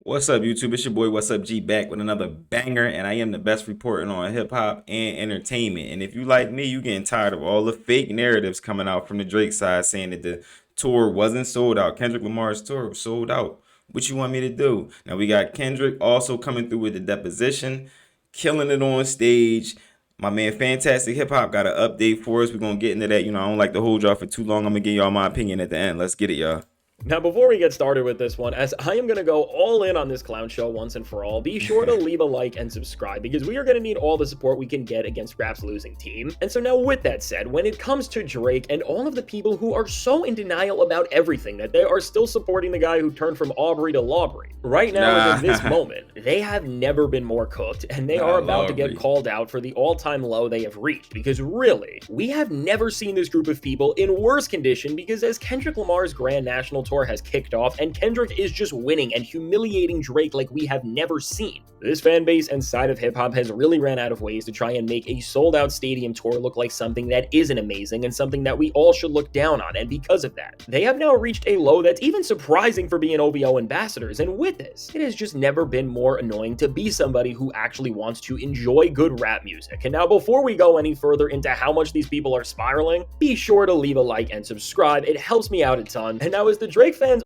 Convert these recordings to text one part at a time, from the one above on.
What's up, YouTube? It's your boy, What's Up G, back with another banger, and I am the best reporting on hip hop and entertainment. And if you like me, you getting tired of all the fake narratives coming out from the Drake side saying that the tour wasn't sold out. Kendrick Lamar's tour was sold out. What you want me to do? Now we got Kendrick also coming through with the deposition, killing it on stage. My man, Fantastic Hip Hop got an update for us. We're gonna get into that. I don't like to hold y'all for too long. I'm gonna give y'all my opinion at the end. Let's get it, y'all. Now, before we get started with this one, as I am going to go all in on this clown show once and for all, be sure to leave a like and subscribe because we are going to need all the support we can get against Rap's losing team. And so now with that said, when it comes to Drake and all of the people who are so in denial about everything that they are still supporting the guy who turned from Aubrey to Lawbury, right now Nah, as of this moment, they have never been more cooked and they are nah, about to get Aubrey. called out for the all-time low they have reached because really, we have never seen this group of people in worse condition because as Kendrick Lamar's Grand National Tour has kicked off, and Kendrick is just winning and humiliating Drake like we have never seen. This fan base and side of hip hop has really ran out of ways to try and make a sold out stadium tour look like something that isn't amazing and something that we all should look down on, and because of that, they have now reached a low that's even surprising for being OVO ambassadors, and with this, it has just never been more annoying to be somebody who actually wants to enjoy good rap music. And now before we go any further into how much these people are spiraling, be sure to leave a like and subscribe, it helps me out a ton. And now as the Drake fans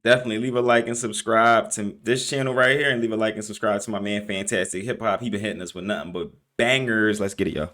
Definitely leave a like and subscribe to this channel right here, and leave a like and subscribe to my man Fantastic Hip Hop. He been hitting us with nothing but bangers. Let's get it, y'all.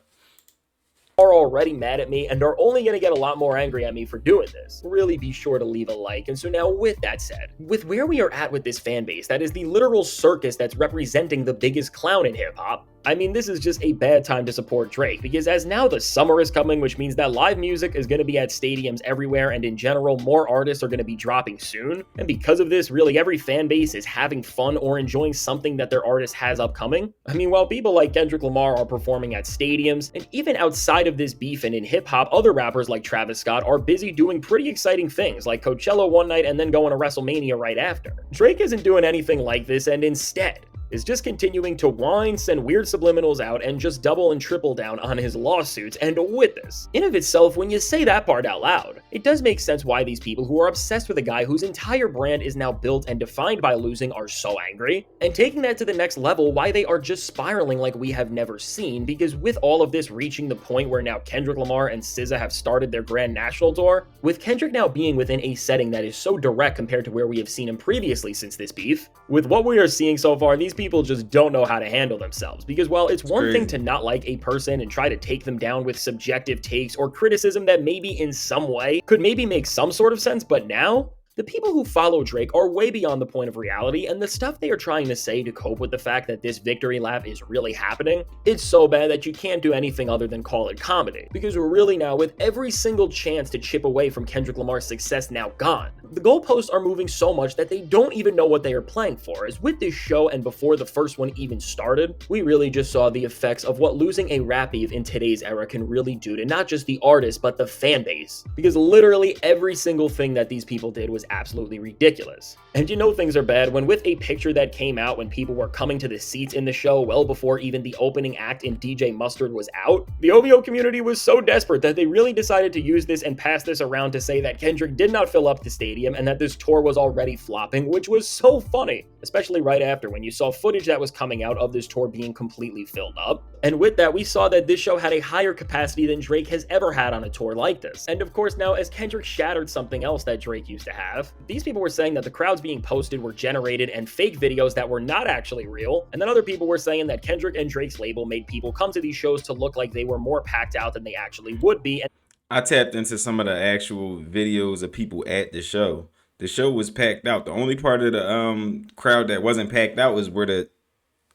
are already mad at me and are only going to get a lot more angry at me for doing this, really be sure to leave a like. And so now with that said, with where we are at with this fan base, that is the literal circus that's representing the biggest clown in hip hop, I mean, this is just a bad time to support Drake because as now the summer is coming, which means that live music is going to be at stadiums everywhere, and in general, more artists are going to be dropping soon. And because of this, really every fan base is having fun or enjoying something that their artist has upcoming. I mean, while people like Kendrick Lamar are performing at stadiums, and even outside of this beef and in hip hop, other rappers like Travis Scott are busy doing pretty exciting things like Coachella one night and then going to WrestleMania right after. Drake isn't doing anything like this, and instead is just continuing to whine, send weird subliminals out, and just double and triple down on his lawsuits. And with this, in of itself, when you say that part out loud, it does make sense why these people who are obsessed with a guy whose entire brand is now built and defined by losing are so angry, and taking that to the next level, why they are just spiraling like we have never seen, because with all of this reaching the point where now Kendrick Lamar and SZA have started their Grand National Tour, with Kendrick now being within a setting that is so direct compared to where we have seen him previously since this beef, with what we are seeing so far, these people just don't know how to handle themselves. Because while it's one thing to not like a person and try to take them down with subjective takes or criticism that maybe in some way could maybe make some sort of sense, but now the people who follow Drake are way beyond the point of reality, and the stuff they are trying to say to cope with the fact that this victory lap is really happening, it's so bad that you can't do anything other than call it comedy. Because we're really now, with every single chance to chip away from Kendrick Lamar's success now gone, the goalposts are moving so much that they don't even know what they are playing for, as with this show and before the first one even started, we really just saw the effects of what losing a rap beef in today's era can really do to not just the artist, but the fan base. Because literally every single thing that these people did was absolutely ridiculous. And you know things are bad when with a picture that came out when people were coming to the seats in the show well before even the opening act in DJ Mustard was out, the OVO community was so desperate that they really decided to use this and pass this around to say that Kendrick did not fill up the stadium and that this tour was already flopping, which was so funny, especially right after when you saw footage that was coming out of this tour being completely filled up. And with that, we saw that this show had a higher capacity than Drake has ever had on a tour like this. And of course now, as Kendrick shattered something else that Drake used to have, these people were saying that the crowds being posted were generated and fake videos that were not actually real, and then other people were saying that Kendrick and Drake's label made people come to these shows to look like they were more packed out than they actually would be. And I tapped into some of the actual videos of people at the show. The show was packed out. The only part of the crowd that wasn't packed out was where the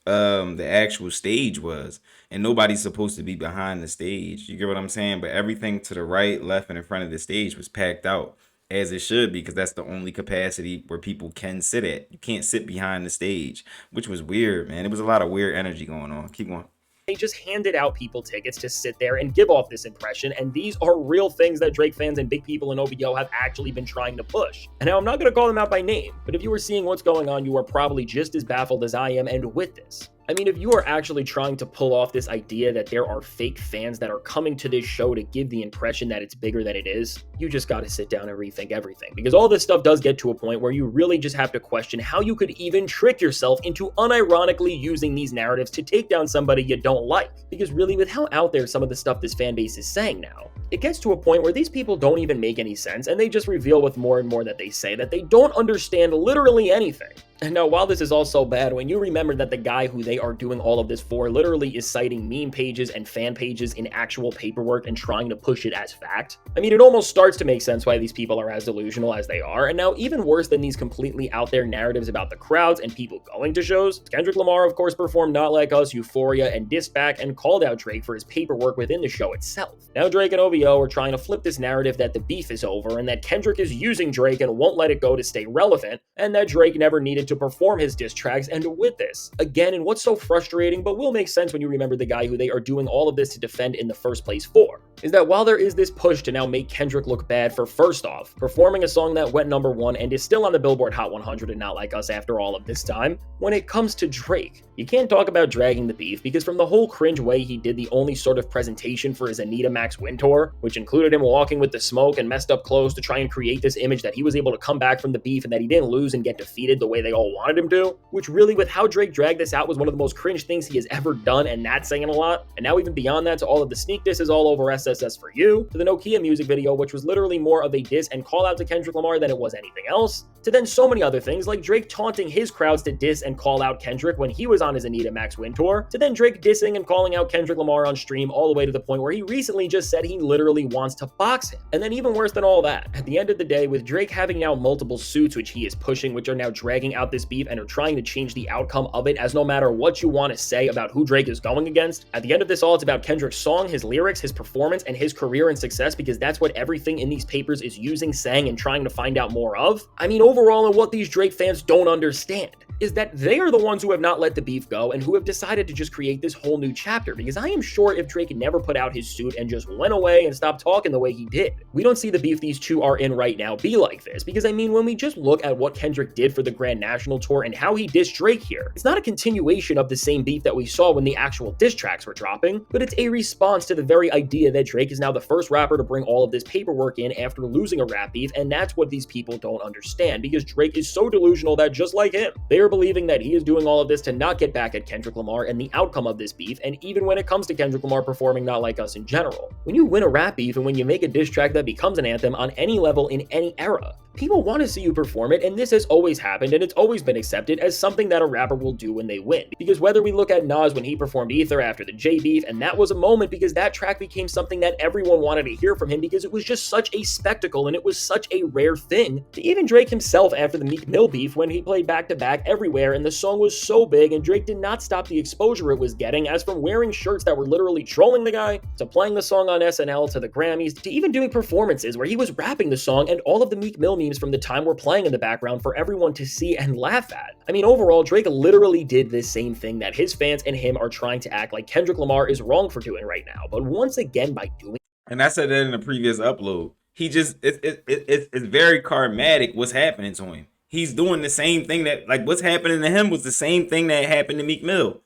actual stage was, and nobody's supposed to be behind the stage. You get what I'm saying? But everything to the right, left, and in front of the stage was packed out, as it should, because that's the only capacity where people can sit at. You can't sit behind the stage, which was weird, man. It was a lot of weird energy going on. Keep going. they just handed out people tickets to sit there and give off this impression, and these are real things that Drake fans and big people in OVO have actually been trying to push. And now I'm not going to call them out by name, but if you are seeing what's going on, you are probably just as baffled as I am, and with this, I mean, if you are actually trying to pull off this idea that there are fake fans that are coming to this show to give the impression that it's bigger than it is, you just got to sit down and rethink everything. Because all this stuff does get to a point where you really just have to question how you could even trick yourself into unironically using these narratives to take down somebody you don't like. Because really, with how out there some of the stuff this fan base is saying now, it gets to a point where these people don't even make any sense, and they just reveal with more and more that they say that they don't understand literally anything. And now, while this is all so bad, when you remember that the guy who they are doing all of this for literally is citing meme pages and fan pages in actual paperwork and trying to push it as fact, I mean, it almost starts to make sense why these people are as delusional as they are. And now, even worse than these completely out there narratives about the crowds and people going to shows, Kendrick Lamar, of course, performed Not Like Us, Euphoria, and dissed back and called out Drake for his paperwork within the show itself. Now, Drake and OVO are trying to flip this narrative that the beef is over and that Kendrick is using Drake and won't let it go to stay relevant, and that Drake never needed to perform his diss tracks. And with this, again, and what's so frustrating but will make sense when you remember the guy who they are doing all of this to defend in the first place for, is that while there is this push to now make Kendrick look bad for, first off, performing a song that went #1 and is still on the Billboard Hot 100 and Not Like Us after all of this time, when it comes to Drake, you can't talk about dragging the beef, because from the whole cringe way he did the only sort of presentation for his Anita Max Win tour, which included him walking with the smoke and messed up clothes to try and create this image that he was able to come back from the beef and that he didn't lose and get defeated the way they all wanted him to, which really, with how Drake dragged this out, was one of the most cringe things he has ever done, and that's saying a lot. And now even beyond that, to all of the sneak disses all over SSS for You, to the Nokia music video, which was literally more of a diss and call out to Kendrick Lamar than it was anything else, to then so many other things like Drake taunting his crowds to diss and call out Kendrick when he was on his Anita Max Win tour, to then Drake dissing and calling out Kendrick Lamar on stream all the way to the point where he recently just said he literally wants to box him. And then even worse than all that, at the end of the day, with Drake having now multiple suits which he is pushing, which are now dragging out this beef and are trying to change the outcome of it, as no matter what you want to say about who Drake is going against, at the end of this all, it's about Kendrick's song, his lyrics, his performance, and his career and success, because that's what everything in these papers is using, saying, and trying to find out more of. I mean, overall, and what these Drake fans don't understand is that they are the ones who have not let the beef go and who have decided to just create this whole new chapter, because I am sure if Drake never put out his suit and just went away and stopped talking the way he did, we don't see the beef these two are in right now be like this. Because I mean, when we just look at what Kendrick did for the Grand National Tour and how he dissed Drake here, it's not a continuation of the same beef that we saw when the actual diss tracks were dropping, but it's a response to the very idea that Drake is now the first rapper to bring all of this paperwork in after losing a rap beef, and that's what these people don't understand, because Drake is so delusional that just like him, they are believing that he is doing all of this to not get back at Kendrick Lamar and the outcome of this beef. And even when it comes to Kendrick Lamar performing Not Like Us in general, when you win a rap beef and when you make a diss track that becomes an anthem on any level in any era, people want to see you perform it, and this has always happened, and it's always been accepted as something that a rapper will do when they win. Because whether we look at Nas when he performed Ether after the J beef, and that was a moment because that track became something that everyone wanted to hear from him because it was just such a spectacle and it was such a rare thing, to even Drake himself after the Meek Mill beef when he played back-to-back everywhere and the song was so big and Drake did not stop the exposure it was getting, as from wearing shirts that were literally trolling the guy, to playing the song on SNL, to the Grammys, to even doing performances where he was rapping the song, and all of the Meek Mill memes from the time were playing in the background for everyone to see and laugh at. I mean, overall, Drake literally did this same thing that his fans and him are trying to act like Kendrick Lamar is wrong for doing right now. But once again, by doing, and I said that in the previous upload, he just it's very karmatic what's happening to him. He's doing the same thing that, like, what's happening to him was the same thing that happened to Meek Mill.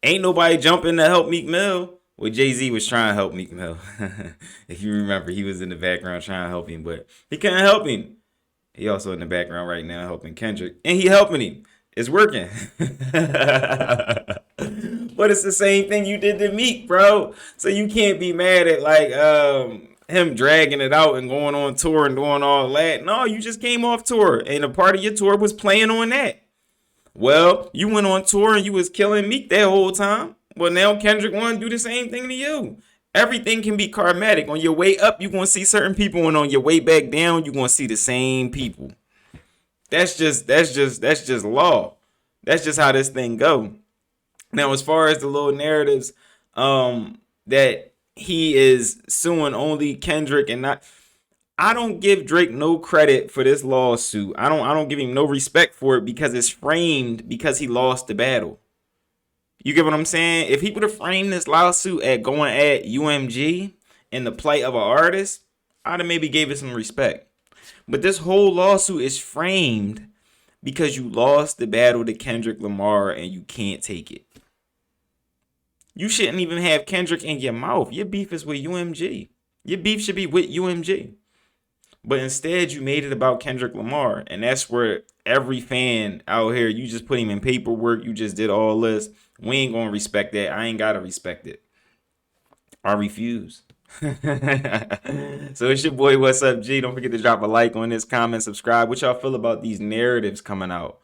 Ain't nobody jumping to help Meek Mill. Well, Jay-Z was trying to help Meek Mill. If you remember, he was in the background trying to help him, but he couldn't help him. He also in the background right now helping Kendrick, and he helping him. It's working. But it's the same thing you did to Meek, bro. So you can't be mad at, like, him dragging it out and going on tour and doing all that. No, you just came off tour, and a part of your tour was playing on that. Well, you went on tour and you was killing Meek that whole time. Well, now Kendrick want to do the same thing to you. Everything can be karmatic. On your way up, you're going to see certain people, and on your way back down, you're going to see the same people. That's just law. That's just how this thing go. Now, as far as the little narratives, that he is suing only Kendrick and not, I don't give Drake no credit for this lawsuit. I don't give him no respect for it because it's framed because he lost the battle. You get what I'm saying? If he would have framed this lawsuit at going at UMG and the plight of an artist, I'd have maybe gave it some respect. But this whole lawsuit is framed because you lost the battle to Kendrick Lamar and you can't take it. You shouldn't even have Kendrick in your mouth. Your beef is with UMG. Your beef should be with UMG. But instead, you made it about Kendrick Lamar. And that's where every fan out here, you just put him in paperwork. You just did all this. We ain't going to respect that. I ain't got to respect it. I refuse. So it's your boy, What's Up, G? Don't forget to drop a like on this, comment, subscribe. What y'all feel about these narratives coming out?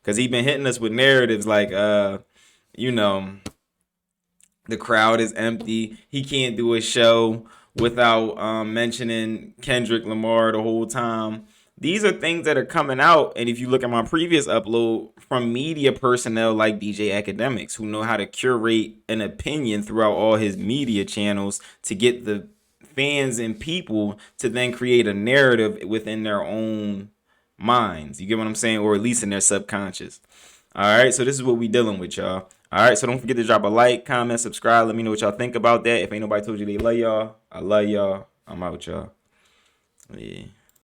Because he been hitting us with narratives like, you know, the crowd is empty. He can't do a show without mentioning Kendrick Lamar the whole time. These are things that are coming out, and if you look at my previous upload, from media personnel like DJ Academics, who know how to curate an opinion throughout all his media channels to get the fans and people to then create a narrative within their own minds. You get what I'm saying? Or at least in their subconscious. All right, so this is what we dealing with, y'all. All right, so don't forget to drop a like, comment, subscribe. Let me know what y'all think about that. If ain't nobody told you they love y'all, I love y'all. I'm out, y'all. Yeah.